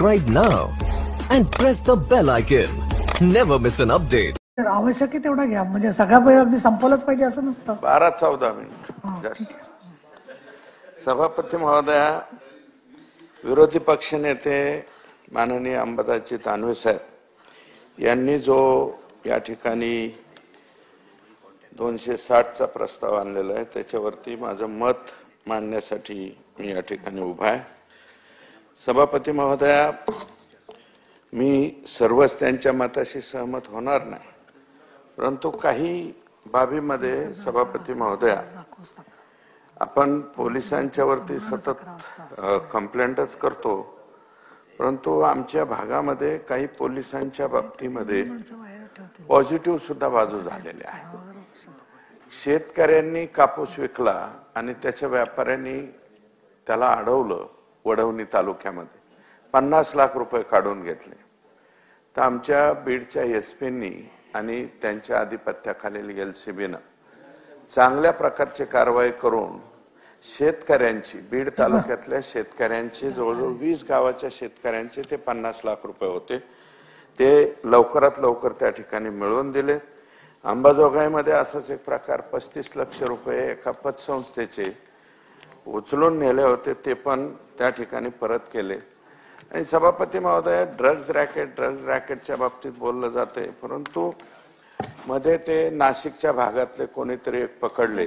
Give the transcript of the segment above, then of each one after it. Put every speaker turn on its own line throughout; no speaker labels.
subscribe now and press the bell icon. Never miss an update.
आवश्यक आहे तेवढा घ्या, म्हणजे सगळा वेळ अगदी संपलाच पाहिजे असं नसतं.
12-14 मिनिट. सभापती महोदया, विरोधी पक्षनेते माननीय अंबादासजी दानवे साहेब यांनी जो या ठिकाणी 260चा प्रस्ताव आणलेला आहे त्याच्यावरती माझं मत मांडण्यासाठी मी या ठिकाणी उभा आहे. सभापती महोदया, मी सर्वच त्यांच्या मताशी सहमत होणार नाही, परंतु काही बाबीमध्ये सभापती महोदया आपण पोलिसांच्या वरती सतत कंप्लेंटच करतो, परंतु आमच्या भागामध्ये काही पोलिसांच्या बाबतीमध्ये पॉझिटिव्ह सुद्धा बाजू झालेल्या आहेत. शेतकऱ्यांनी कापूस विकला आणि त्याच्या व्यापाऱ्यांनी त्याला अडवलं. वडवणी तालुक्यामध्ये 50 लाख रुपये काढून घेतले. तर आमच्या बीडच्या एसपींनी आणि त्यांच्या आधिपत्याखालील एलसीबीनं चांगल्या प्रकारची कारवाई करून शेतकऱ्यांची, बीड तालुक्यातल्या शेतकऱ्यांचे जवळजवळ 20 गावाच्या शेतकऱ्यांचे ते 50 लाख रुपये होते, ते लवकरात लवकर त्या ठिकाणी मिळवून दिले. अंबाजोगाईमध्ये असाच एक प्रकार 35 लाख रुपये एका पतसंस्थेचे उचलून नेले होते, ते पण त्या ठिकाणी परत केले. आणि सभापती महोदय, ड्रग्ज रॅकेटच्या बाबतीत बोललं जाते, परंतु मध्ये ते नाशिकच्या भागातले कोणीतरी एक पकडले,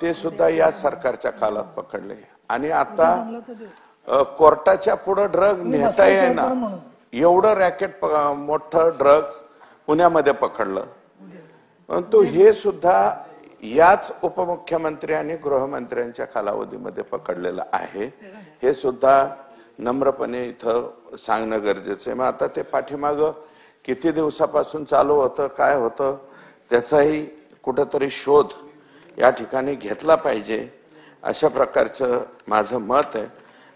ते सुद्धा या सरकारच्या काळात पकडले. आणि आता कोर्टाच्या पुढे ड्रग नेता येईना एवढं रॅकेट मोठं ड्रग पुण्यामध्ये पकडलं. परंतु हे सुद्धा याच उपमुख्यमंत्री आणि गृहमंत्र्यांच्या कालावधीमध्ये पकडलेलं आहे. हे सुद्धा नम्रपणे इथं सांगणं गरजेचं आहे. मग आता ते पाठीमाग किती दिवसापासून चालू होतं, काय होतं, त्याचाही कुठंतरी शोध या ठिकाणी घेतला पाहिजे, अशा प्रकारचं माझं मत आहे.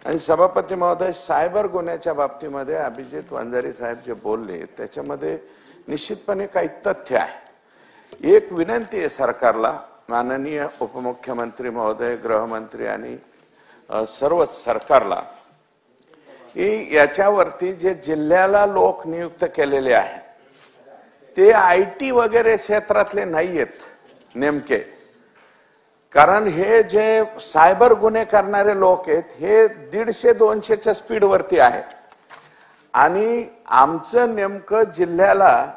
आणि सभापती महोदय, सायबर गुन्ह्याच्या बाबतीमध्ये अभिजित वंजारी साहेब जे बोलले त्याच्यामध्ये निश्चितपणे काही तथ्य आहे. एक विनंती आहे सरकारला, माननीय उपमुख्यमंत्री महोदय, गृहमंत्री आणि सर्वच सरकारला, की याच्यावरती जे जिल्ह्याला लोक नियुक्त केलेले आहेत ते IT वगैरे क्षेत्रातले नाहीयेत नेमके. कारण हे जे सायबर गुन्हे करणारे लोक आहेत हे 150-200च्या स्पीड वरती आहेत. आणि आमचं नेमकं जिल्ह्याला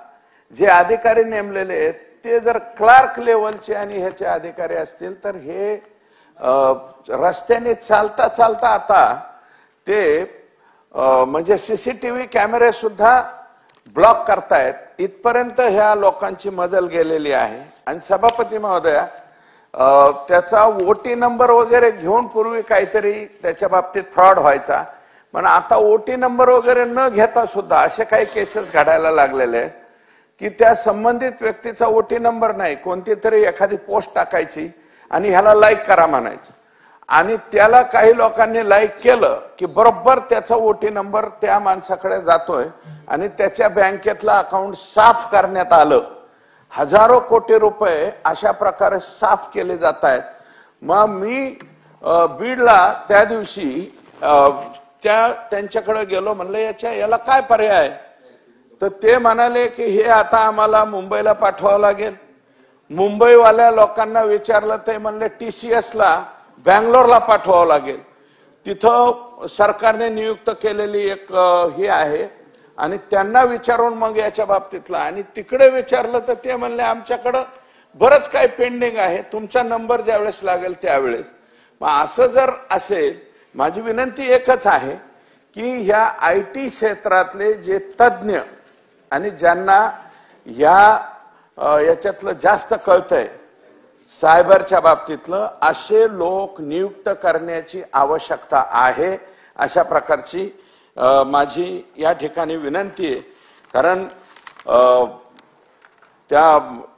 जे अधिकारी नेमलेले आहेत ते जर क्लार्क लेवलचे आणि ह्याचे अधिकारी असतील तर हे रस्त्याने चालता चालता आता ते म्हणजे CCTV कॅमेरे सुद्धा ब्लॉक करतायत, इथपर्यंत ह्या लोकांची मजल गेलेली आहे. आणि सभापती महोदया, त्याचा OT नंबर वगैरे घेऊन पूर्वी काहीतरी त्याच्या बाबतीत फ्रॉड व्हायचा, पण आता OT नंबर वगैरे न घेता सुद्धा असे काही केसेस घडायला लागलेले आहेत की त्या संबंधित व्यक्तीचा OT नंबर नाही, कोणती तरी एखादी पोस्ट टाकायची आणि ह्याला लाईक करा म्हणायचं, आणि त्याला काही लोकांनी लाईक केलं की बरोबर त्याचा OT नंबर त्या माणसाकडे जातोय आणि त्याच्या बँकेतला अकाउंट साफ करण्यात आलं. हजारो कोटी रुपये अशा प्रकारे साफ केले जात आहेत. मग मी बीडला त्या दिवशी त्यांच्याकडे गेलो, म्हणलं याला काय पर्याय, तर ते म्हणाले की हे आता आम्हाला मुंबईला पाठवावं लागेल. मुंबईवाल्या लोकांना विचारलं, ते म्हणले TCS ला बँगलोरला पाठवावं लागेल, तिथं सरकारने नियुक्त केलेली एक हे आहे, आणि त्यांना विचारून मग याच्या बाबतीतला. आणि तिकडे विचारलं तर ते म्हणले आमच्याकडं बरंच काही पेंडिंग आहे, तुमचा नंबर ज्यावेळेस लागेल त्यावेळेस. मग असं जर असेल, माझी विनंती एकच आहे की ह्या IT क्षेत्रातले जे तज्ञ आणि ज्यांना याच्यातलं जास्त कळतंय सायबरच्या बाबतीतलं, असे लोक नियुक्त करण्याची आवश्यकता आहे, अशा प्रकारची माझी या ठिकाणी विनंती आहे. कारण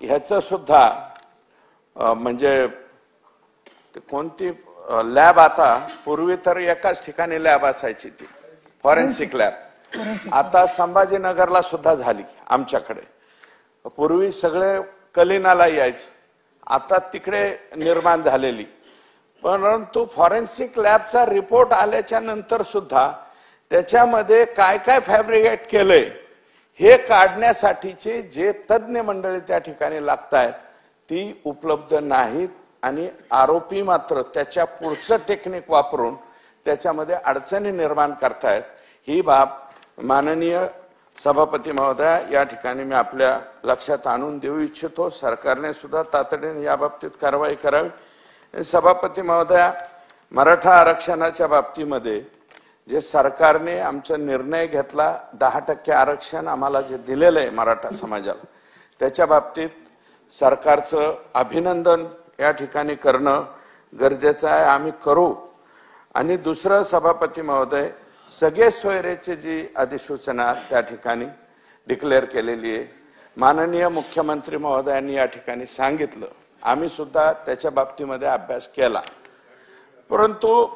ह्याचं सुद्धा म्हणजे कोणती लॅब, आता पूर्वी तर एकाच ठिकाणी लॅब असायची ती फॉरेन्सिक लॅब, आता संभाजीनगरला सुद्धा झाली आमच्याकडे. पूर्वी सगळे कलिनाला यायचे, आता तिकडे निर्माण झालेली. परंतु फॉरेन्सिक लॅबचा रिपोर्ट आल्याच्या नंतर सुद्धा त्याच्यामध्ये काय काय फॅब्रिकेट केलंय हे काढण्यासाठीचे जे तज्ञ मंडळी त्या ठिकाणी लागतायत ती उपलब्ध नाहीत आणि आरोपी मात्र त्याच्या पुढचं टेक्निक वापरून त्याच्यामध्ये अडचणी निर्माण करतायत। ही बाब माननीय सभापती महोदया या ठिकाणी मी आपल्या लक्षात आणून देऊ इच्छितो। सरकारने सुद्धा तातडीने या बाबतीत कारवाई करावी। सभापती महोदया, मराठा आरक्षणाच्या बाबतीमध्ये जे सरकारने आमचा निर्णय घेतला 10% आरक्षण आम्हाला जे दिलेलं आहे मराठा समाजाला, त्याच्या बाबतीत सरकारचं अभिनंदन या ठिकाणी करणं गरजेचं आहे, आम्ही करू। आणि दुसरं सभापती महोदय, सगळे सोयरेची जी अधिसूचना त्या ठिकाणी डिक्लेअर केलेली आहे, माननीय मुख्यमंत्री महोदयांनी या ठिकाणी सांगितलं, आम्ही सुद्धा त्याच्या बाबतीमध्ये अभ्यास केला, परंतु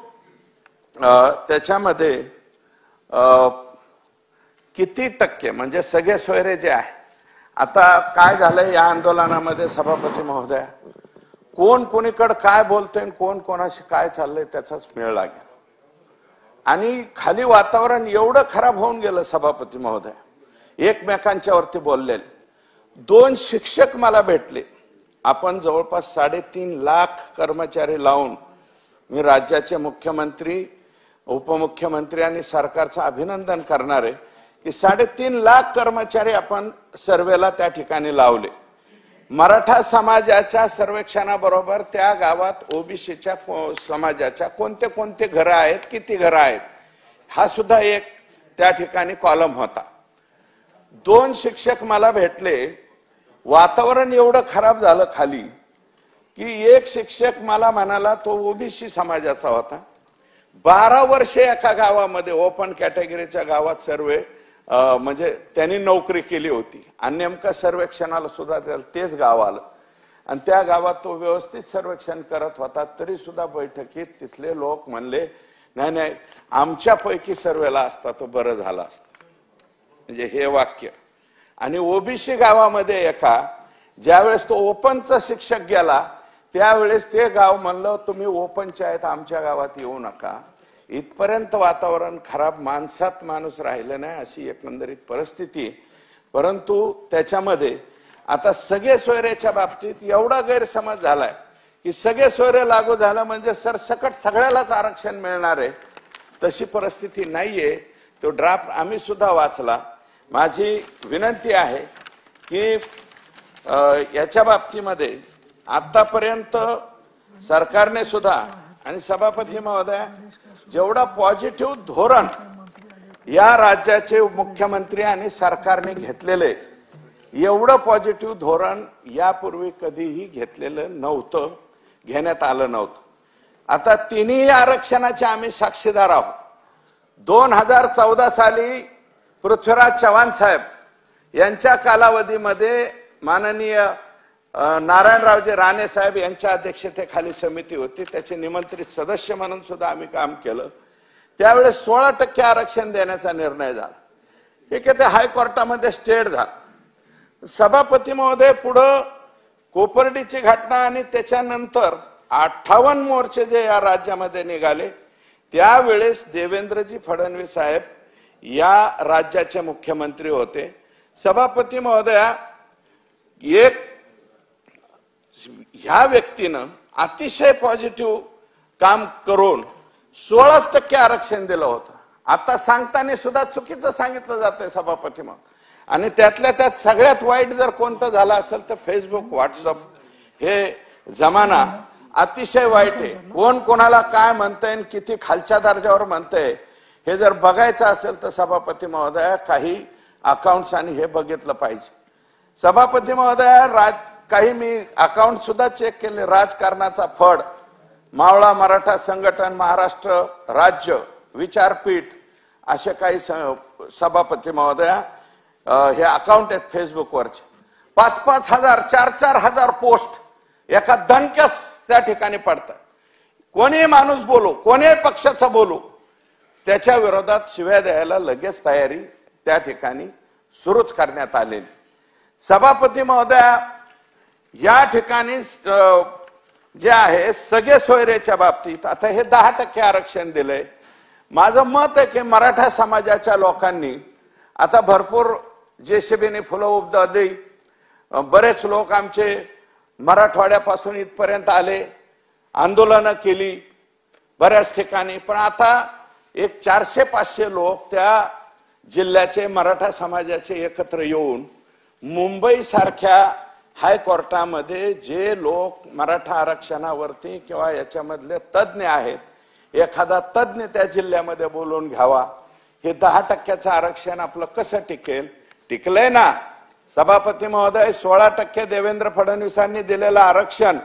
त्याच्यामध्ये किती टक्के म्हणजे सगळे सोयरे जे आहे, आता काय झालंय या आंदोलनामध्ये सभापती महोदया, कोण कोणीकडे काय बोलतोय, कोण कोणाशी काय चाललंय त्याचाच मेळ लागेल। आणि खाली वातावरण एवढं खराब होऊन गेलं सभापती महोदय, एकमेकांच्या वरती बोललेले 2 शिक्षक मला भेटले। आपण जवळपास 3.5 लाख कर्मचारी लावून मी राज्याचे मुख्यमंत्री, उपमुख्यमंत्री आणि सरकारचं अभिनंदन करणार आहे की 3.5 लाख कर्मचारी आपण सर्वेला त्या ठिकाणी लावले। मराठा समाजाच्या सर्वेक्षणाबरोबर त्या गावात ओबीसीच्या समाजाच्या कोणते कोणते घरं आहेत, किती घरं आहेत, हा सुद्धा एक त्या ठिकाणी कॉलम होता। 2 शिक्षक मला भेटले, वातावरण एवढं खराब झालं खाली की एक शिक्षक मला म्हणाला तो ओबीसी समाजाचा होता, 12 वर्षे एका गावामध्ये ओपन कॅटेगरीच्या गावात सर्वे म्हणजे त्यांनी नोकरी केली होती आणि नेमका सर्वेक्षणाला सुद्धा तेच गाव आलं आणि त्या गावात तो व्यवस्थित सर्वेक्षण करत होता, तरी सुद्धा बैठकीत तिथले लोक म्हणले नाही नाही आमच्यापैकी सर्वेला असता तो बरं झालं असतं, म्हणजे हे वाक्य। आणि ओबीसी गावामध्ये एका ज्यावेळेस तो ओपनचा शिक्षक गेला त्यावेळेस ते गाव म्हणलं तुम्ही ओपनचे आहेत आमच्या गावात येऊ नका, इथपर्यंत वातावरण खराब, माणसात माणूस राहिलं नाही अशी एकंदरीत परिस्थिती। परंतु त्याच्यामध्ये आता सगळे सोयऱ्याच्या बाबतीत एवढा गैरसमज झालाय की सगळे सोयरे लागू झालं म्हणजे सरसकट सगळ्यालाच आरक्षण मिळणार आहे, तशी परिस्थिती नाहीये। तो ड्राफ्ट आम्ही सुद्धा वाचला। माझी विनंती आहे की याच्या बाबतीमध्ये आतापर्यंत सरकारने सुद्धा आणि सभापती महोदय जेवढा पॉझिटिव्ह धोरण या राज्याचे मुख्यमंत्री आणि सरकारने घेतलेले, एवढं पॉझिटिव्ह धोरण यापूर्वी कधीही घेतलेलं नव्हतं, घेण्यात आलं नव्हतं। आता तिन्ही आरक्षणाचे आम्ही साक्षीदार आहोत। 2014 साली पृथ्वीराज चव्हाण साहेब यांच्या कालावधीमध्ये माननीय नारायणरावजी राणे साहेब यांच्या अध्यक्षतेखाली समिती होती, त्याचे निमंत्रित सदस्य म्हणून सुद्धा आम्ही काम केलं। त्यावेळेस 16% आरक्षण देण्याचा निर्णय झाला, ठीक आहे, ते हायकोर्टामध्ये स्टेट झालं। सभापती महोदय पुढे कोपर्डीची घटना आणि त्याच्यानंतर 58 मोर्चे जे या राज्यामध्ये निघाले, त्यावेळेस देवेंद्रजी फडणवीस साहेब या राज्याचे मुख्यमंत्री होते। सभापती महोदया, एक ह्या व्यक्तीनं अतिशय पॉझिटिव्ह काम करून 16% आरक्षण दिलं होतं। आता सांगताना सुद्धा चुकीचं सांगितलं जातंय सभापती मग, आणि त्यातल्या त्यात सगळ्यात वाईट जर कोणतं झालं असेल तर फेसबुक, व्हॉट्सअप हे जमाना अतिशय वाईट आहे। कोण कोणाला काय म्हणतंय, किती खालच्या दर्जावर म्हणतंय हे जर बघायचं असेल तर सभापती महोदया काही अकाउंट्स आणि हे बघितलं पाहिजे। सभापती महोदया, काही मी अकाउंट सुद्धा चेक केले, राजकारणाचा फड, मावळा मराठा संघटन, महाराष्ट्र राज्य विचारपीठ, असे काही सभापती महोदया हे अकाउंट आहेत फेसबुकवरचे। 5-5 हजार 4-4 हजार पोस्ट एका दणक्यास त्या ठिकाणी पडतात। कोणी माणूस बोलू, कोणी पक्षाचा बोलू, त्याच्या विरोधात शिव्या द्यायला लगेच तयारी त्या ठिकाणी सुरूच करण्यात आलेली। सभापती महोदया, या ठिकाणी जे आहे सगळे सोयरेच्या बाबतीत आता हे 10% आरक्षण दिलंय, माझं मत आहे की मराठा समाजाच्या लोकांनी आता भरपूर जेसीबीने फुलं उधळली, बरेच लोक आमचे मराठवाड्यापासून इथपर्यंत आले, आंदोलनं केली बऱ्याच ठिकाणी, पण आता एक 400-500 लोक त्या जिल्ह्याचे मराठा समाजाचे एकत्र येऊन मुंबई सारख्या हायकोर्टामध्ये जे लोक मराठा आरक्षणावरती किंवा याच्यामधले तज्ञ आहेत, एखादा तज्ञ त्या जिल्ह्यामध्ये बोलवून घ्यावा. हे 10% आरक्षण आपलं कसं टिकेल? टिकलंय ना सभापती महोदय. 16% देवेंद्र फडणवीसांनी दिलेलं आरक्षण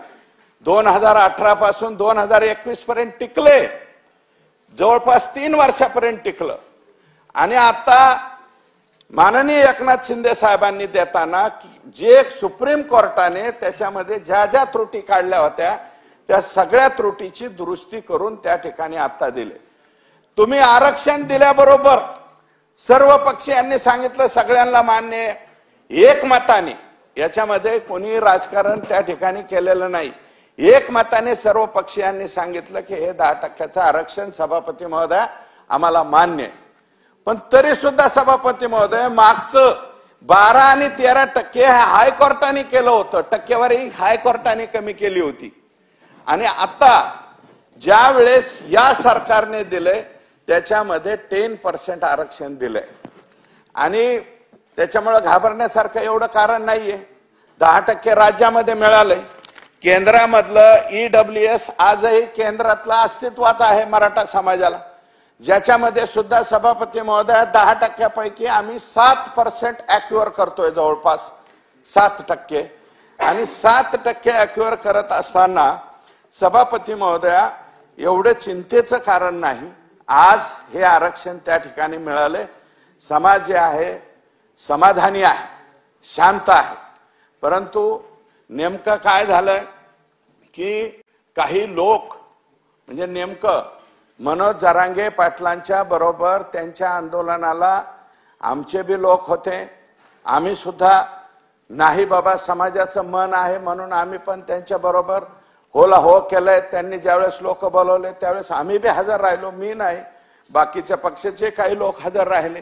2018 पासून 2021 पर्यंत टिकले, जवळपास 3 वर्षापर्यंत टिकलं. आणि आता माननीय एकनाथ शिंदे साहेबांनी देताना जे सुप्रीम कोर्टाने त्याच्यामध्ये ज्या ज्या त्रुटी काढल्या होत्या त्या सगळ्या त्रुटीची दुरुस्ती करून त्या ठिकाणी आता दिले. तुम्ही आरक्षण दिल्याबरोबर सर्व पक्षीयांनी सांगितलं सगळ्यांना मान्य, एकमताने, याच्यामध्ये कोणी राजकारण त्या ठिकाणी केलेलं नाही, एकमताने सर्व पक्षीयांनी सांगितलं की हे 10% आरक्षण सभापती महोदय आम्हाला मान्य आहे. पण तरी सुद्धा सभापती महोदय मागचं 12 आणि 13% हायकोर्टाने केलं होतं, टक्केवारी हायकोर्टाने कमी केली होती. आणि आता ज्या वेळेस या सरकारने दिले त्याच्यामध्ये 10% आरक्षण दिलंय. आणि त्याच्यामुळे घाबरण्यासारखं एवढं कारण नाहीये. 10% राज्यामध्ये मिळालंय. केंद्रामधलं EWS आजही केंद्रातला अस्तित्वात आहे मराठा समाजाला, ज्याच्यामध्ये सुद्धा सभापती महोदय 10% पैकी आम्ही 7% ॲक्युअर करतोय, जवळपास 7%. आणि 7% ॲक्युअर करत असताना सभापती महोदया एवढं चिंतेचं कारण नाही. आज हे आरक्षण त्या ठिकाणी मिळाले. समाज जे आहे समाधानी आहे, शांत आहे. परंतु नेमकं काय झालंय की काही लोक म्हणजे नेमकं मनोज जरांगे पाटलांच्या बरोबर त्यांच्या आंदोलनाला आमचे बी लोक होते. आम्ही सुद्धा नाही बाबा समाजाचं मन आहे म्हणून आम्ही पण त्यांच्या बरोबर होला हो केलंय. त्यांनी ज्यावेळेस लोक बोलवले त्यावेळेस आम्ही बी हजर राहिलो. मी नाही, बाकीच्या पक्षाचे काही लोक हजर राहिले.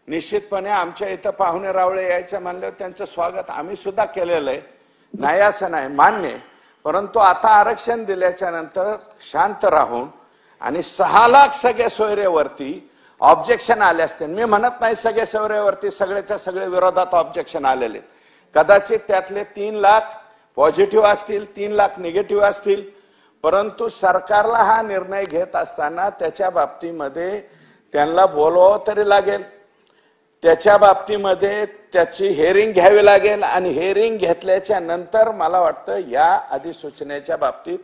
निश्चितपणे आमच्या इथं पाहुणे रावळे यायचं म्हणल्यावर त्यांचं स्वागत आम्ही सुद्धा केलेलं आहे, नाही असं नाही, मान्य. परंतु आता आरक्षण दिल्याच्या नंतर शांत राहून आणि 6 लाख सगळे सोयरेवरती ऑब्जेक्शन आले असते. मी म्हणत नाही सगळे सोयरेवरती सगळ्याच्या सगळे विरोधात ऑब्जेक्शन आलेले, कदाचित त्यातले 3 लाख पॉझिटिव्ह असतील, 3 लाख निगेटिव्ह असतील. परंतु सरकारला हा निर्णय घेत असताना त्याच्या बाबतीमध्ये त्यांना बोलवावं तरी लागेल, त्याच्या बाबतीमध्ये त्याची हेअरिंग घ्यावी लागेल. आणि हेअरिंग घेतल्याच्या नंतर मला वाटतं या अधिसूचनेच्या बाबतीत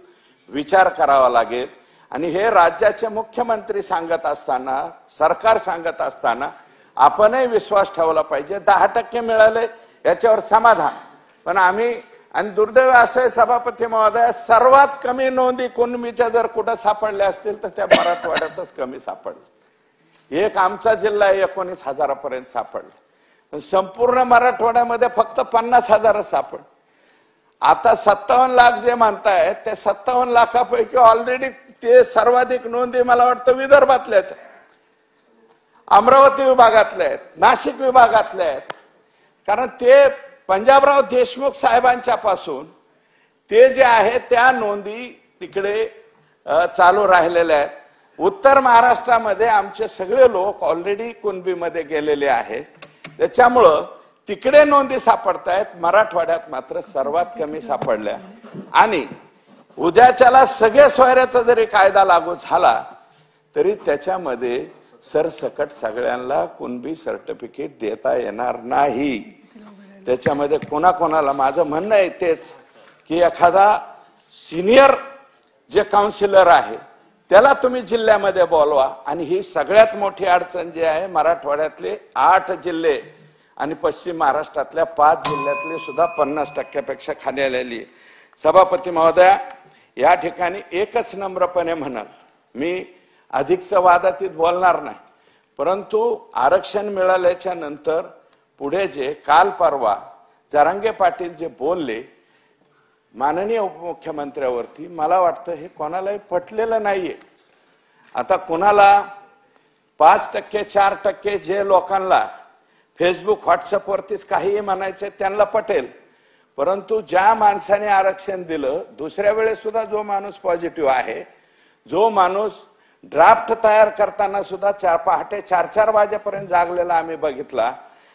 विचार करावा लागेल. आणि हे राज्याचे मुख्यमंत्री सांगत असताना, सरकार सांगत असताना आपणही विश्वास ठेवला पाहिजे. 10% मिळाले याच्यावर समाधान. पण आम्ही, आणि दुर्दैव असं सभापती महोदय, सर्वात कमी नोंदी कुणबीच्या जर कुठं सापडल्या असतील तर त्या मराठवाड्यातच कमी सापडल्या. एक आमचा जिल्हा 19,000 पर्यंत सापडला. संपूर्ण मराठवाड्यामध्ये फक्त 50,000 सापड. आता 57 लाख जे म्हणतायत त्या 57 लाखापैकी ऑलरेडी ते सर्वाधिक नोंदी मला वाटतं विदर्भातल्याच, अमरावती विभागातल्या आहेत, नाशिक विभागातल्या आहेत. कारण ते पंजाबराव देशमुख साहेबांच्या पासून ते जे आहे त्या नोंदी तिकडे चालू राहिलेल्या आहेत. उत्तर महाराष्ट्रामध्ये आमचे सगळे लोक ऑलरेडी कुणबीमध्ये गेलेले आहेत, त्याच्यामुळं तिकडे नोंदी सापडतायत. मराठवाड्यात मात्र सर्वात कमी सापडल्या. आणि उद्याच्याला सगळे सोयऱ्याचा जरी कायदा लागू झाला तरी त्याच्यामध्ये सरसकट सगळ्यांना कुणबी सर्टिफिकेट देता येणार नाही. त्याच्यामध्ये कोणाकोणाला, माझं म्हणणं आहे तेच की एखादा सिनियर जे काउन्सिलर आहे त्याला तुम्ही जिल्ह्यामध्ये बोलवा. आणि ही सगळ्यात मोठी अडचण जी आहे, मराठवाड्यातले 8 जिल्हे आणि पश्चिम महाराष्ट्रातल्या 5 जिल्ह्यातले सुद्धा 50% खाली आलेली आहे. सभापती महोदया, या ठिकाणी एकच नम्रपणे म्हणाल, मी अधिकचं वादातीत बोलणार नाही, परंतु आरक्षण मिळाल्याच्या नंतर पुढे जे काल परवा जरांगे पाटील जे बोलले माननीय उपमुख्यमंत्र्यावरती, मला वाटतं हे कोणालाही पटलेलं नाहीये. आता कोणाला 5%, 4% जे लोकांना फेसबुक व्हॉट्सअप वरतीच काहीही म्हणायचं त्यांना पटेल, परंतु ज्या माणसाने आरक्षण दिलं दुसऱ्या वेळेस सुद्धा जो माणूस पॉझिटिव्ह आहे, जो माणूस ड्राफ्ट तयार करताना सुद्धा पहाटे 4-4 वाजेपर्यंत जागलेला आम्ही बघितला,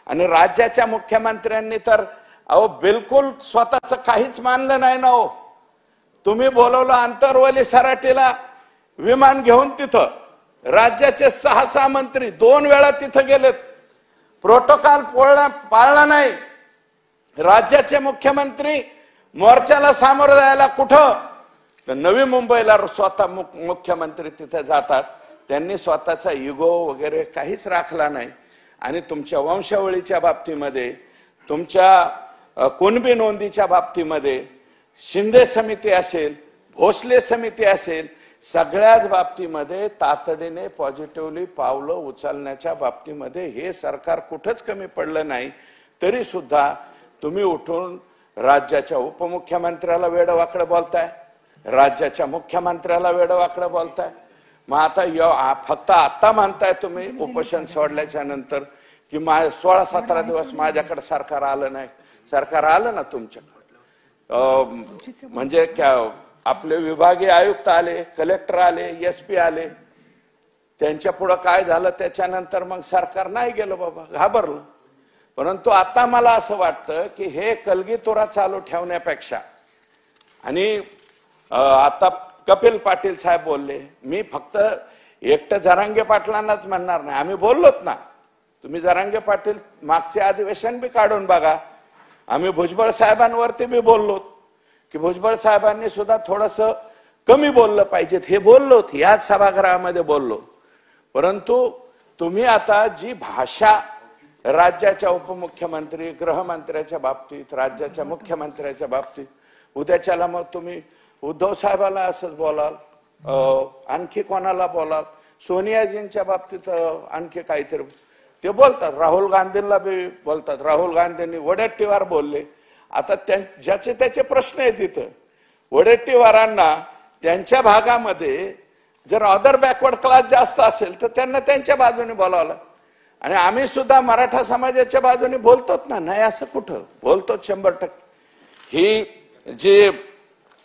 आणि राज्याच्या मुख्यमंत्र्यांनी तर अहो बिलकुल स्वतःच काहीच मानलं नाही ना हो. तुम्ही बोलवलं आंतरवली सराटीला विमान घेऊन, तिथं राज्याचे 6 मंत्री 2 वेळा तिथं गेलेत, प्रोटोकॉल पाळला नाही. राज्याचे मुख्यमंत्री मोर्चाला सामोरं जायला कुठं, तर नवी मुंबईला स्वतः मुख्यमंत्री तिथे जातात. त्यांनी स्वतःचा इगो वगैरे काहीच राखला नाही. आणि तुमच्या वंशावळीच्या बाबतीमध्ये, तुमच्या कुणबी नोंदीच्या बाबतीमध्ये, शिंदे समिती असेल, भोसले समिती असेल, सगळ्याच बाबतीमध्ये तातडीने पॉझिटिव्हली पावलं उचलण्याच्या बाबतीमध्ये हे सरकार कुठंच कमी पडलं नाही. तरी सुद्धा तुम्ही उठून राज्याच्या उपमुख्यमंत्र्याला वेडवाकडं बोलताय, राज्याच्या मुख्यमंत्र्याला वेडवाकडं बोलताय. मग आता फक्त आता म्हणताय तुम्ही उपोषण सोडल्याच्या नंतर की 16-17 दिवस माझ्याकडे सरकार आलं नाही. सरकार आलं ना तुमच्याकडे, म्हणजे आपले विभागीय आयुक्त आले, कलेक्टर आले, SP आले, त्यांच्या पुढे काय झालं त्याच्यानंतर मग सरकार नाही गेलं बाबा, घाबरलं. परंतु आता मला असं वाटतं की हे कलगीतुरा चालू ठेवण्यापेक्षा, आणि आता कपिल पाटील साहेब बोलले, मी फक्त एकटं जरांगे पाटलांनाच म्हणणार नाही, आम्ही बोललोत ना. तुम्ही जरांगे पाटील मागचे अधिवेशन बी काढून बघा, आम्ही भुजबळ साहेबांवरती बी बोललोत की भुजबळ साहेबांनी सुद्धा थोडस कमी बोललं पाहिजेत, हे बोललोत, याच सभागृहामध्ये बोललो. परंतु तुम्ही आता जी भाषा राज्याच्या उपमुख्यमंत्री, गृहमंत्र्याच्या बाबतीत, राज्याच्या मुख्यमंत्र्याच्या बाबतीत, उद्याच्याला मग तुम्ही उद्धव साहेबाला असंच बोलाल, आणखी कोणाला बोलाल, सोनियाजींच्या बाबतीत आणखी काहीतरी ते बोलतात, राहुल गांधींना बी बोलतात. राहुल गांधींनी वडेट्टीवार बोलले. आता ज्याचे त्याचे प्रश्न आहेत तिथं. वडेट्टीवारांना त्यांच्या भागामध्ये जर अदर बॅकवर्ड क्लास जास्त असेल तर त्यांना त्यांच्या बाजूने बोलावलं, आणि आम्ही सुद्धा मराठा समाजाच्या बाजूने बोलतोच ना, नाही असं कुठं बोलतो 100%. ही जी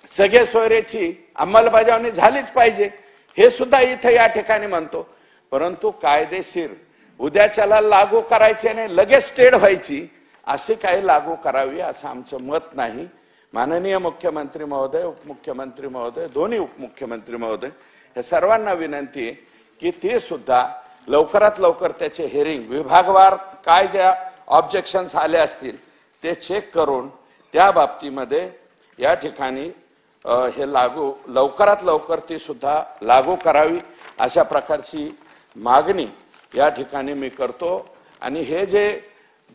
सगळे सोयरेची अंमलबजावणी झालीच पाहिजे हे सुद्धा इथं या ठिकाणी म्हणतो. परंतु कायदेशीर उद्याच्याला लागू करायचे नाही, लगेच स्टेड व्हायची असे काही लागू करावी असं आमचं मत नाही. माननीय मुख्यमंत्री महोदय, उपमुख्यमंत्री महोदय, दोन्ही उपमुख्यमंत्री महोदय, हे सर्वांना विनंती आहे की ते सुद्धा लवकरात लवकर त्याचे हेरिंग, विभागवार काय ज्या ऑब्जेक्शन्स आले असतील ते चेक करून त्या बाबतीमध्ये या ठिकाणी हे लागू लवकरात लवकर ती सुद्धा लागू करावी अशा प्रकारची मागणी या ठिकाणी मी करतो. आणि हे जे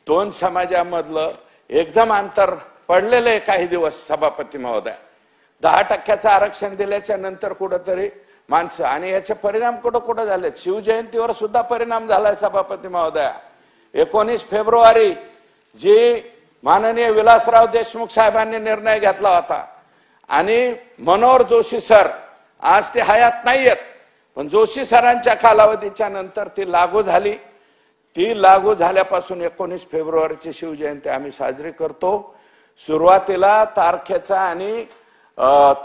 2 समाजामधलं एकदम अंतर पडलेलं आहे काही दिवस, सभापती महोदय, 10% आरक्षण दिल्याच्या नंतर कुठंतरी माणसं, आणि याचे परिणाम कुठं कुठं झाले, शिवजयंतीवर सुद्धा परिणाम झालाय सभापती महोदया. 19 फेब्रुवारी जी माननीय विलासराव देशमुख साहेबांनी निर्णय घेतला होता, आणि मनोहर जोशी सर आज ते हयात नाहीयेत, पण जोशी सरांच्या कालावधीच्या नंतर ती लागू झाली. ती लागू झाल्यापासून 19 फेब्रुवारीची शिवजयंती आम्ही साजरी करतो. सुरुवातीला तारखेचा आणि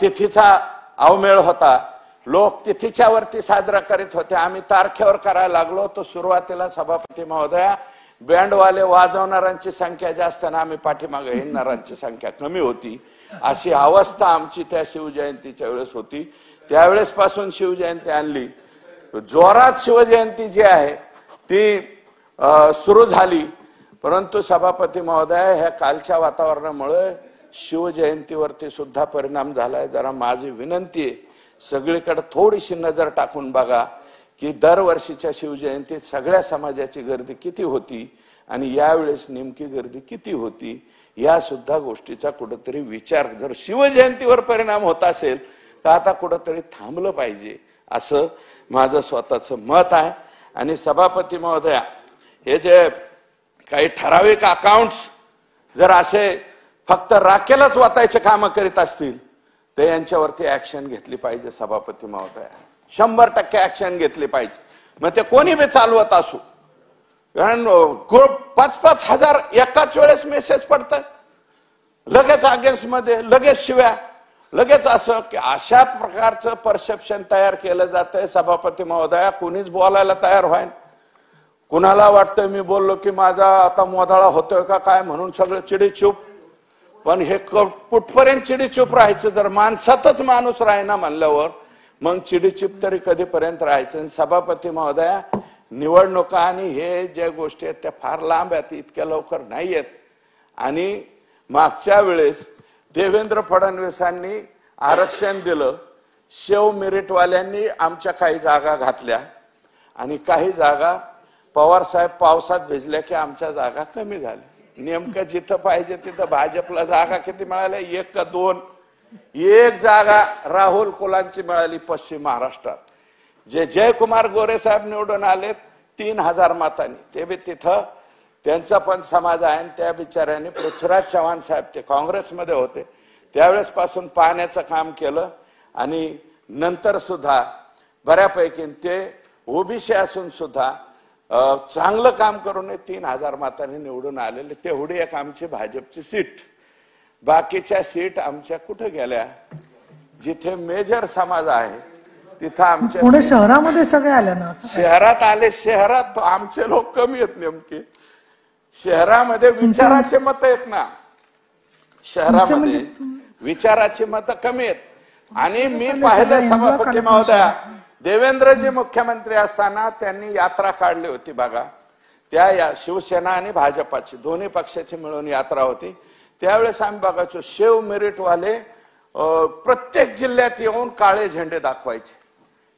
तिथीचा अवमेळ होता, लोक तिथीच्या वरती साजरा करीत होते, आम्ही तारखेवर करायला लागलो. तो सुरुवातीला सभापती महोदया बँडवाले वाजवणाऱ्यांची संख्या जास्त आणि आम्ही पाठीमागे हिंडणाऱ्यांची संख्या कमी होती, अशी अवस्था आमची त्या शिवजयंतीच्या वेळेस होती. त्यावेळेस पासून शिवजयंती आणली, जोरात शिवजयंती जी आहे ती सुरू झाली. परंतु सभापती महोदय, ह्या कालच्या वातावरणामुळे शिवजयंतीवरती सुद्धा परिणाम झालाय. जरा माझी विनंती आहे, सगळीकडे थोडीशी नजर टाकून बघा की दरवर्षीच्या शिवजयंतीत सगळ्या समाजाची गर्दी किती होती आणि यावेळेस नेमकी गर्दी किती होती, या सुद्धा गोष्टीचा कुठेतरी विचार, जर शिवजयंतीवर परिणाम होत असेल तर आता कुठेतरी थांबलं पाहिजे असं माझं स्वतःचं मत आहे. आणि सभापती महोदया, हे जे काही ठराविक अकाउंट्स जर असे फक्त राखेलच वाटायचे काम करीत असतील तर यांच्यावरती ऍक्शन घेतली पाहिजे सभापती महोदया, 100% ऍक्शन घेतली पाहिजे. मग ते कोणी बी चालवत असू, कारण 5-5 हजार एकाच वेळेस मेसेज पडतात, लगेच अगेन्स्ट मध्ये, लगेच शिव्या, लगेच असं की अशा प्रकारचं परसेप्शन तयार केलं जातंय. सभापती महोदया, कुणीच बोलायला तयार व्हाय. कुणाला वाटतंय मी बोललो की माझा आता मोदाळा होतोय का काय म्हणून सगळं चिडीचूप. पण हे कुठपर्यंत चिडीचूप राहायचं? जर माणसातच माणूस राहिना म्हणल्यावर मग चिडीचूप तरी कधीपर्यंत राहायचं? सभापती महोदया, निवडणुका आणि हे ज्या गोष्टी आहेत त्या फार लांब आहेत, इतक्या लवकर नाही आहेत. आणि मागच्या वेळेस देवेंद्र फडणवीसांनी आरक्षण दिलं, शेव मेरिटवाल्यांनी आमच्या काही जागा घातल्या आणि काही जागा पवार साहेब पावसात भिजल्या की आमच्या जागा कमी झाल्या. नेमकं जिथं पाहिजे तिथं भाजपला जागा किती मिळाल्या? 1 का 2? 1 जागा राहुल कुलांची मिळाली पश्चिम महाराष्ट्रात. जे जयकुमार गोरे साहेब निवडून आले 3000 मतांनी, ते बी तिथं त्यांचा पण समाज आहे. आणि त्या बिचाऱ्यांनी पृथ्वीराज चव्हाण साहेब, ते काँग्रेसमध्ये होते त्यावेळेस पासून पाण्याचं काम केलं आणि नंतर सुद्धा बऱ्यापैकी ते ओबीसी असून सुद्धा चांगलं काम करून 3000 मतांनी निवडून आलेले. तेवढी एक आमची भाजपची सीट. बाकीच्या सीट आमच्या कुठे गेल्या? जिथे मेजर समाज आहे तिथं आमच्या
पुणे शहरामध्ये सगळे आले ना.
शहरात आले, शहरात आमचे लोक कमी आहेत. नेमके शहरामध्ये विचाराचे मत आहेत ना, शहरामध्ये विचाराची मत कमी आहेत. आणि मी पाहिलं सभापती महोदया, देवेंद्रजी मुख्यमंत्री असताना त्यांनी यात्रा काढली होती बघा. त्या शिवसेना आणि भाजपाची दोन्ही पक्षाची मिळून यात्रा होती. त्यावेळेस आम्ही बघायचो शेव मेरिटवाले प्रत्येक जिल्ह्यात येऊन काळे झेंडे दाखवायचे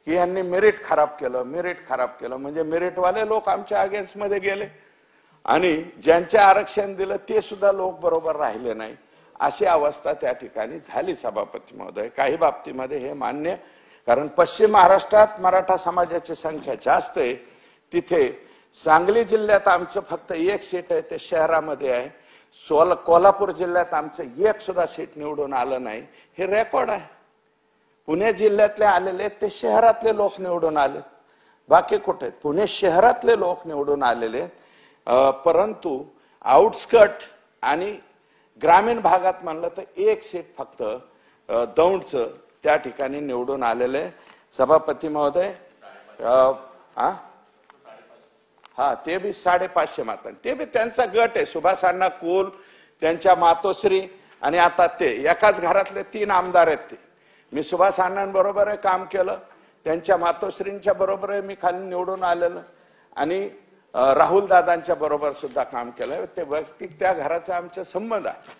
की यांनी मेरिट खराब केलं, मेरिट खराब केलं. म्हणजे मेरिटवाले लोक आमच्या अगेन्स्ट मध्ये गेले आणि ज्यांचे आरक्षण दिलं ते सुद्धा लोक बरोबर राहिले नाही. अशी अवस्था त्या ठिकाणी झाली सभापती महोदय. काही बाबतीमध्ये हे मान्य, कारण पश्चिम महाराष्ट्रात मराठा समाजाची संख्या जास्त आहे. तिथे सांगली जिल्ह्यात आमचं फक्त 1 सीट आहे, ते शहरामध्ये आहे. कोल्हापूर जिल्ह्यात आमचं 1 सुद्धा सीट निवडून आलं नाही. हे रेकॉर्ड आहे. पुणे जिल्ह्यातले आलेले ते शहरातले लोक निवडून आले, बाकी कुठे? पुणे शहरातले लोक निवडून आलेले. परंतु आउटस्कट आणि ग्रामीण भागात म्हणलं तर 1 सीट फक्त दौंडचं त्या ठिकाणी निवडून आलेले. सभापती महोदय, हा ते बी 550 मतांनी, ते बी त्यांचा गट आहे. सुभाष अण्णा कोल, त्यांच्या मातोश्री आणि आता ते एकाच घरातले 3 आमदार आहेत. ते मी सुभाष अण्णांबरोबर काम केलं, त्यांच्या मातोश्रींच्या बरोबर मी खाली निवडून आलेलं आणि राहुल दादांच्या बरोबर सुद्धा काम केलं. ते वैयक्तिक त्या घराचा आमचा संबंध आहे,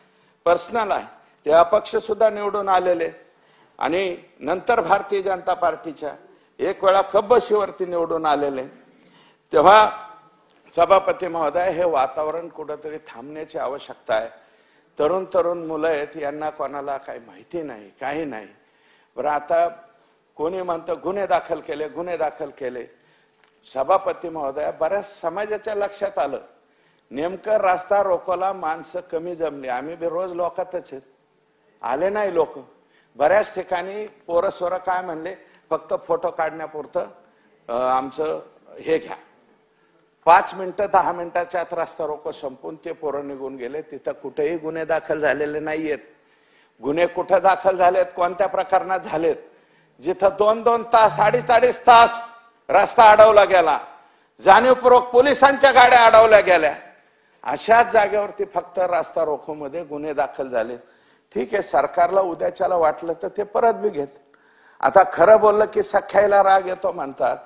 पर्सनल आहे. ते अपक्ष सुद्धा निवडून आलेले आणि नंतर भारतीय जनता पार्टीच्या 1 वेळा कब्बशीवरती निवडून आलेले. तेव्हा सभापती महोदय, हे वातावरण कुठंतरी थांबण्याची आवश्यकता आहे. तरुण मुलं आहेत, यांना कोणाला काही माहिती नाही, काही नाही. बरं, आता कोणी म्हणतं गुन्हे दाखल केले. सभापती महोदय, बऱ्याच समाजाच्या लक्षात आलं नेमकं रस्ता रोकोला माणसं कमी जमली. आम्ही बी रोज लोकातच आहेत, आले नाही लोक. बऱ्याच ठिकाणी पोरं काय म्हणले, फक्त फोटो काढण्यापुरतं आमचं हे घ्या. 5 मिनिटं 10 मिनिटाच्या आत रस्ता रोको संपून ते पोरं निघून गेले. तिथं कुठेही गुन्हे दाखल झालेले नाहीयेत. गुन्हे कुठं दाखल झालेत, कोणत्या प्रकरणात झालेत? जिथं 2-2 तास, 4.5 तास रस्ता अडवला गेला, जाणीवपूर्वक पोलिसांच्या गाड्या अडवल्या गेल्या, अशाच जागेवरती फक्त रस्ता रोको मध्ये गुन्हे दाखल झाले. ठीक आहे, सरकारला उद्याच्याला वाटलं तर ते परत बी घेत. आता खरं बोललं की सख्याईला राग येतो म्हणतात.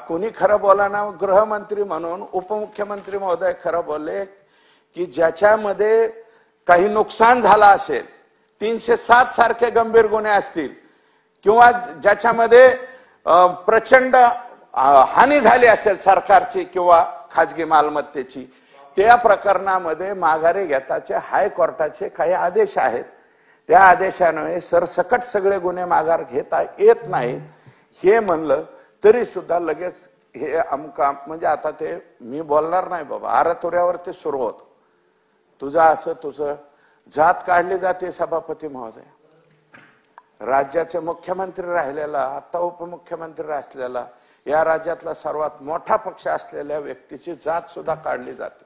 कुणी खरं बोला ना, गृहमंत्री म्हणून उपमुख्यमंत्री महोदय खरं बोलले की ज्याच्यामध्ये काही नुकसान झालं असेल, 307 सारखे गंभीर गुन्हे असतील किंवा ज्याच्यामध्ये प्रचंड हानी झाली असेल सरकारची किंवा खाजगी मालमत्तेची, त्या प्रकरणामध्ये माघारी घेताचे हायकोर्टाचे काही आदेश आहेत. त्या आदेशाने सरसकट सगळे गुन्हे माघार घेता येत नाहीत. हे म्हणलं तरी सुद्धा लगेच हे अमका, म्हणजे आता ते मी बोलणार नाही बाबा, आरतुऱ्यावर ते सुरू होत. तुझं असं, तुझं जात काढली जाते. सभापती महोदय, राज्याचे मुख्यमंत्री राहिलेला, आता उपमुख्यमंत्री असलेला या राज्यातला सर्वात मोठा पक्ष असलेल्या व्यक्तीची जात सुद्धा काढली जाते.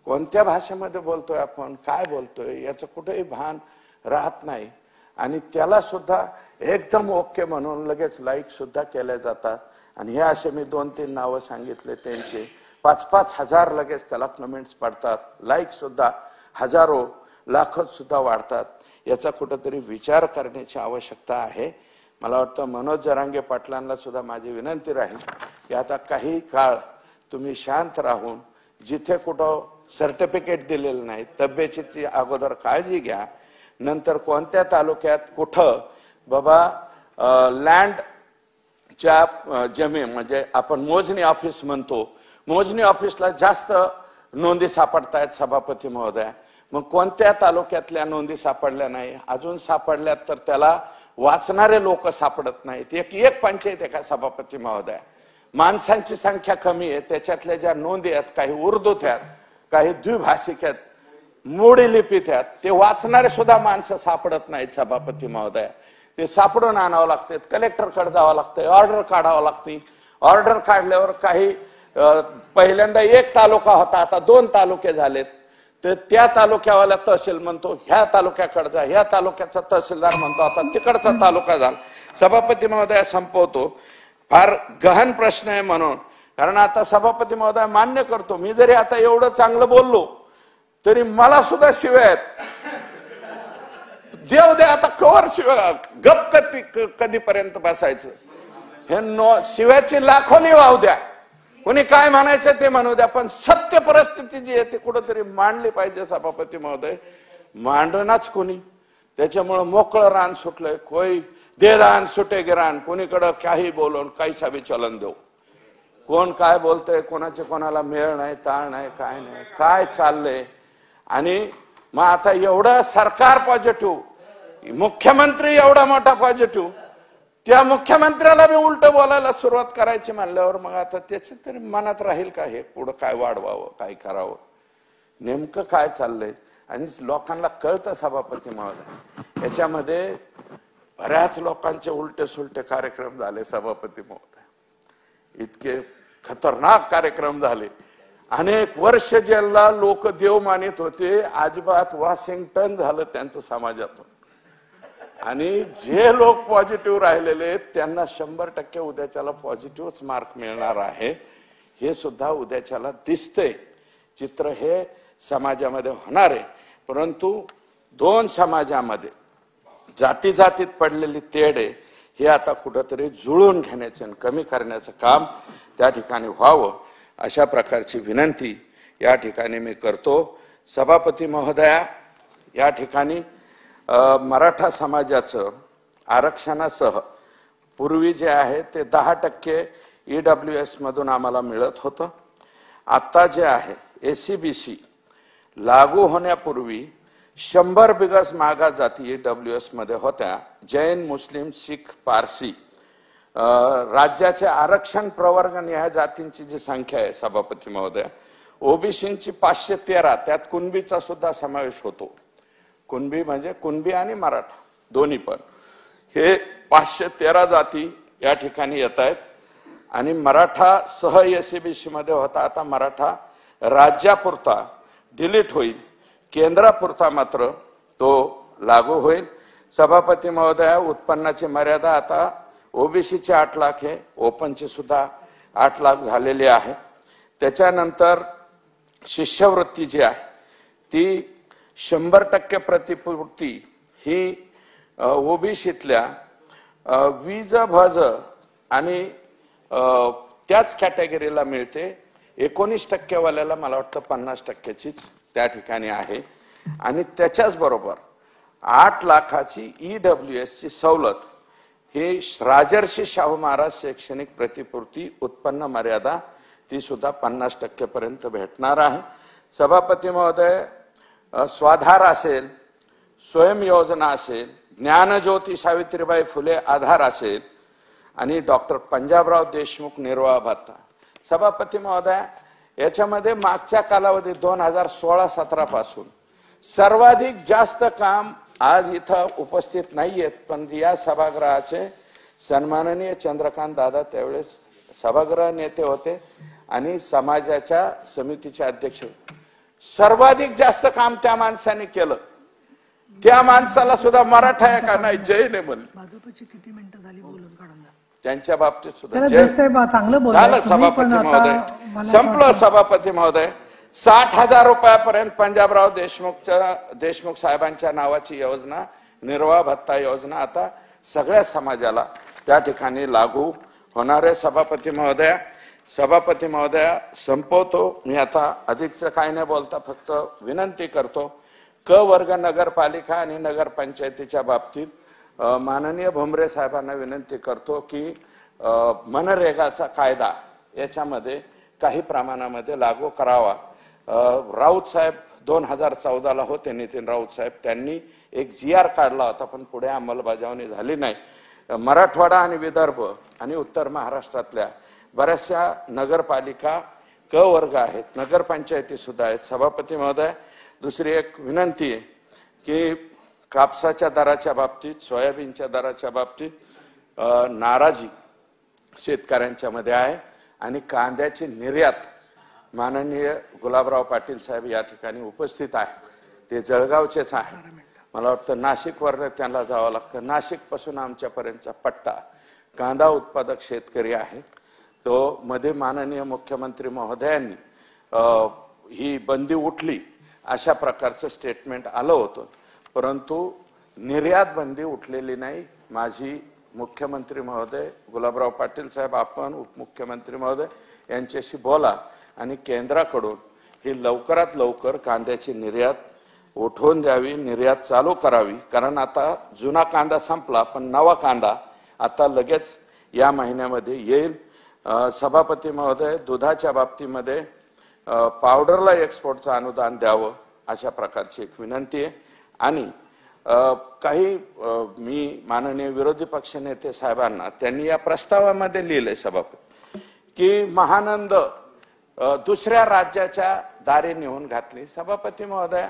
कोणत्या भाषेमध्ये बोलतोय आपण, काय बोलतोय याचं कुठेही भान राहत नाही. आणि त्याला सुद्धा एकदम ओके म्हणून लगेच लाईक सुद्धा केल्या जातात. आणि हे असे मी 2-3 नावं सांगितले, त्यांचे 5-5 हजार लगेच त्याला कमेंट्स पडतात, लाईक सुद्धा हजारो लाखोत सुद्धा वाढतात. याचा कुठेतरी विचार करण्याची आवश्यकता आहे. मला वाटतं मनोज जरांगे पाटलांना सुद्धा माझी विनंती राहील की आता काही काळ तुम्ही शांत राहून, जिथे कुठं सर्टिफिकेट दिलेलं नाही तब्येतीची अगोदर काळजी घ्या. नंतर कोणत्या तालुक्यात कुठं बाबा लँडच्या जमीन म्हणजे आपण मोजणी ऑफिस म्हणतो, मोजणी ऑफिसला जास्त नोंदी सापडतायत सभापती महोदया. मग कोणत्या तालुक्यातल्या नोंदी सापडल्या नाही, अजून सापडल्यात तर त्याला वाचणारे लोक सापडत नाहीत. एक पंचायत आहे का सभापती महोदया? माणसांची संख्या कमी आहे, त्याच्यातल्या ज्या नोंदी आहेत काही उर्दूत आहेत, काही द्विभाषिक आहेत, मोडी लिपीत आहेत, ते वाचणारे सुद्धा माणसं सापडत नाहीत सभापती महोदया. ते सापडून आणावं लागते, कलेक्टरकडे जावं लागतंय, ऑर्डर काढावं लागते. ऑर्डर काढल्यावर काही पहिल्यांदा 1 तालुका होता, आता 2 तालुके झालेत. तर त्या तालुक्यावाला तहसील म्हणतो ह्या तालुक्याकडे जा, ह्या तालुक्याचा तहसीलदार म्हणतो आता तिकडचा तालुका झाला. सभापती महोदया संपवतो, फार गहन प्रश्न आहे म्हणून. कारण आता सभापती महोदया मान्य करतो, मी जरी आता एवढं चांगलं बोललो तरी मला सुद्धा शिव्या आहेत. देव दे आता कवर शिव्या, गप कधीपर्यंत बसायचं? हे शिव्याची लाखोनी वाहू द्या, कोणी काय म्हणायचं ते म्हणू द्या, पण सत्य परिस्थिती जी आहे ती कुठंतरी मांडली पाहिजे सभापती महोदय. मांडणाच कोणी, त्याच्यामुळे मोकळं रान सुटलंय. कोई दे रान सुटे गिरान, कोणीकडं काही बोलून काहीसा बी चलन देऊ. कोण काय बोलतंय, कोणाचे कोणाला मेळ नाही, ताळ नाही, काय नाही, काय चाललंय. आणि मग आता एवढं सरकार पॉझिटिव्ह, मुख्यमंत्री एवढा मोठा पॉझिटिव्ह, त्या मुख्यमंत्र्याला बी उलट बोलायला सुरुवात करायची म्हणल्यावर मग आता त्याच तरी मनात राहील का हे पुढं काय वाढवावं, काय करावं, नेमकं काय चाललंय. आणि लोकांना कळतं सभापती महोदय, याच्यामध्ये बऱ्याच लोकांचे उलटे सुलटे कार्यक्रम झाले सभापती महोदय, इतके खतरनाक कार्यक्रम झाले. अनेक वर्ष ज्याला लोक देव मानित होते, अजिबात वॉशिंग्टन झालं त्यांचं समाजातून. आणि जे लोक पॉझिटिव्ह राहिलेले त्यांना 100% उद्याच्याला पॉझिटिव्हच मार्क मिळणार आहे, हे सुद्धा उद्याच्याला दिसतंय. चित्र हे समाजामध्ये होणार आहे. परंतु 2 समाजामध्ये जाती जातीत पडलेली तेढ आहे, हे आता कुठंतरी जुळून घेण्याचे आणि कमी करण्याचं काम त्या ठिकाणी व्हावं, अशा प्रकारची विनंती या ठिकाणी मी करतो. सभापती महोदया, या ठिकाणी मराठा समाजाचं आरक्षणासह पूर्वी जे आहे ते 10% EWS मधून आम्हाला मिळत होतं. आता जे आहे ACBC लागू होण्यापूर्वी 100 बिगस मागास जाती EWS मध्ये होत्या. जैन, मुस्लिम, शीख, पारसी राज्याचे आरक्षण प्रवर्ग या जातींची जी संख्या आहे सभापती महोदया, ओबीसींची 513, त्यात कुणबीचा सुद्धा समावेश होतो. कुणबी म्हणजे कुणबी आणि मराठा दोन्ही पण, हे 513 जाती या ठिकाणी येत आहेत. आणि मराठा सह ACBC मध्ये होता, आता मराठा राज्यापुरता डिलीट होईल, केंद्रापुरता मात्र तो लागू होईल. सभापती महोदया, उत्पन्नाची मर्यादा आता ओबीसीचे 8 लाख आहे, ओपनचे सुद्धा 8 लाख झालेले आहे. त्याच्यानंतर शिष्यवृत्ती जी आहे ती 100% प्रतिपूर्ती ही ओबीसीतल्या वीज भज आणि त्याच कॅटेगरीला मिळते. 19% वाल्याला मला वाटतं 50%चीच त्या ठिकाणी आहे. आणि त्याच्याच बरोबर 8 लाखाची EWS ची सवलत ही राजर्षी शाहू महाराज शैक्षणिक प्रतिपूर्ती उत्पन्न मर्यादा ती सुद्धा 50% पर्यंत भेटणार आहे. सभापती महोदय, स्वाधार असेल, स्वयं योजना असेल, ज्ञानज्योती सावित्रीबाई फुले आधार असेल आणि डॉक्टर पंजाबराव देशमुख निर्वाह भत्ता. सभापती महोदय, याच्यामध्ये मागच्या कालावधीत 2016-17 पासून सर्वाधिक जास्त काम आज इथं उपस्थित नाहीयेत, पण या सभागृहाचे सन्माननीय चंद्रकांत दादा त्यावेळेस सभागृह नेते होते आणि समाजाच्या समितीचे अध्यक्ष. सर्वाधिक जास्त काम त्या माणसाने केलं. त्या माणसाला सुद्धा मराठा आहे का नाही जैन आहे म्हणलं.
भाजपची किती मिनिटं झाली बोलून काढून
त्यांच्या बाबतीत सुद्धा
चांगलं
झालं. सभापती महोदय संपलं. सभापती महोदय 60,000 रुपयापर्यंत पंजाबराव देशमुख साहेबांच्या नावाची योजना, निर्वाह भत्ता योजना आता सगळ्या समाजाला त्या ठिकाणी लागू होणार आहे. सभापती महोदया संपवतो मी आता. अधिकचं काही नाही बोलता, फक्त विनंती करतो. क वर्ग नगरपालिका आणि नगरपंचायतीच्या बाबतीत माननीय भुमरे साहेबांना विनंती करतो की मनरेगाचा कायदा याच्यामध्ये काही प्रमाणामध्ये लागू करावा. राऊत साहेब 2014ला होते, नितीन राऊत साहेब, त्यांनी एक GR काढला होता पण पुढे अंमलबजावणी झाली नाही. मराठवाडा आणि विदर्भ आणि उत्तर महाराष्ट्रातल्या बऱ्याचशा नगरपालिका क वर्ग आहेत, नगरपंचायती सुद्धा आहेत. सभापती महोदय दुसरी एक विनंती आहे की कापसाच्या दराच्या बाबतीत, सोयाबीनच्या दराच्या बाबतीत नाराजी शेतकऱ्यांच्या मध्ये आहे आणि कांद्याची निर्यात माननीय गुलाबराव पाटील साहेब या ठिकाणी उपस्थित आहे. ते जळगावचेच आहे. मला वाटतं नाशिकवर त्यांना जावं लागतं. नाशिक पासून आमच्यापर्यंतचा पट्टा कांदा उत्पादक शेतकरी आहे. तो मध्ये माननीय मुख्यमंत्री महोदयांनी ही बंदी उठली अशा प्रकारचं स्टेटमेंट आलं होतं, परंतु निर्यात बंदी उठलेली नाही. माझी मुख्यमंत्री महोदय गुलाबराव पाटील साहेब, आपण उपमुख्यमंत्री महोदय यांच्याशी बोला आणि केंद्राकडून ही लवकरात लवकर कांद्याची निर्यात उठवून द्यावी, निर्यात चालू करावी. कारण आता जुना कांदा संपला पण नवा कांदा आता लगेच या महिन्यामध्ये येईल. सभापती महोदय दुधाच्या बाबतीमध्ये पावडरला एक्सपोर्टचं अनुदान द्यावं अशा प्रकारची एक विनंती आहे. आणि काही मी माननीय विरोधी पक्षनेते साहेबांना त्यांनी या प्रस्तावामध्ये लिहिलंय सभापती की महानंद दुसऱ्या राज्याच्या दारी नेऊन घातली. सभापती महोदय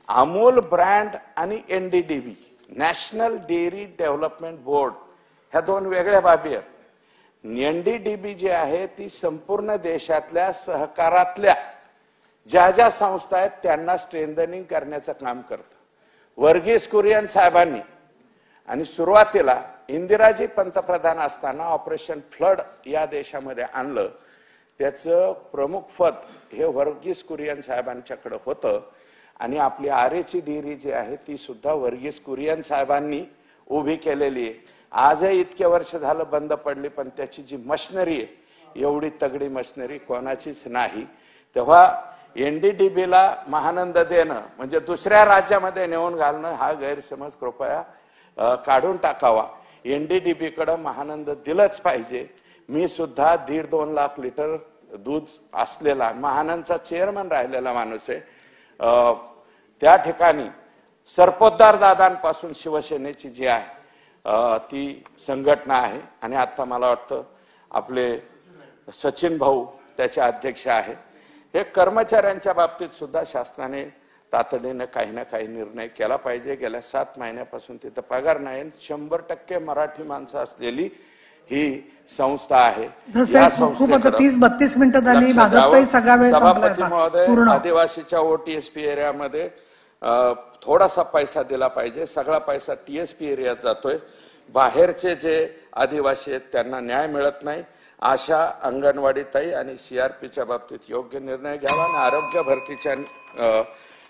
अमूल ब्रँड आणि NDDB national dairy development board ह्या दोन वेगळ्या बाबी आहेत. NDDB जी आहे ती संपूर्ण देशातल्या सहकारातल्या ज्या ज्या संस्था आहेत त्यांना स्ट्रेंथनिंग करण्याचं काम करतं. वर्गीस कुरियन साहेबांनी आणि सुरुवातीला इंदिराजी पंतप्रधान असताना ऑपरेशन फ्लड या देशामध्ये आणलं. त्याचं प्रमुख पद हे वर्गीस कुरियन साहेबांच्याकडे होतं आणि आपली आरेची डेअरी जी आहे ती सुद्धा वर्गीस कुरियन साहेबांनी उभी केलेली आहे. आजही इतके वर्ष झालं बंद पडली पण त्याची जी मशिनरी आहे एवढी तगडी मशिनरी कोणाचीच नाही. तेव्हा NDDBला महानंद देणं म्हणजे दुसऱ्या राज्यामध्ये नेऊन घालणं हा गैरसमज कृपया काढून टाकावा. NDDBकडे महानंद दिलंच पाहिजे. मी सुद्धा 1.5-2 लाख लिटर दूध असलेला महानंदचा चेअरमन राहिलेला माणूस आहे. त्या ठिकाणी सरपोतदार दादांपासून शिवसेनेची जी आहे ती संघटना आहे आणि आता मला वाटतं आपले सचिन भाऊ त्याचे अध्यक्ष आहेत. हे कर्मचाऱ्यांच्या बाबतीत सुद्धा शासनाने तातडीने काही ना काही निर्णय केला पाहिजे. गेल्या 7 महिन्यापासून तिथं पगार नाही. 100% मराठी माणसं असलेली ही संस्था आहे.
खूप आता 30-32 मिनिटं झाली. भाजपचाही सगळा वेळ
सभापती महोदय आदिवासीच्या OTSP एरियामध्ये थोडासा पैसा दिला पाहिजे. सगळा पैसा TSP एरियात जातोय. बाहेरचे जे आदिवासी आहेत त्यांना न्याय मिळत नाही. आशा, अंगणवाडीताई आणि CRPच्या बाबतीत योग्य निर्णय घ्यावा आणि आरोग्य भरतीच्या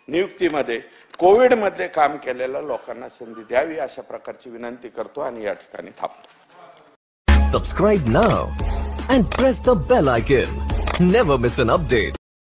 नियुक्तीमध्ये कोविड मध्ये काम केलेल्या लोकांना संधी द्यावी अशा प्रकारची विनंती करतो आणि या ठिकाणी थांबतो.
Subscribe now and press the bell icon. Never miss an update.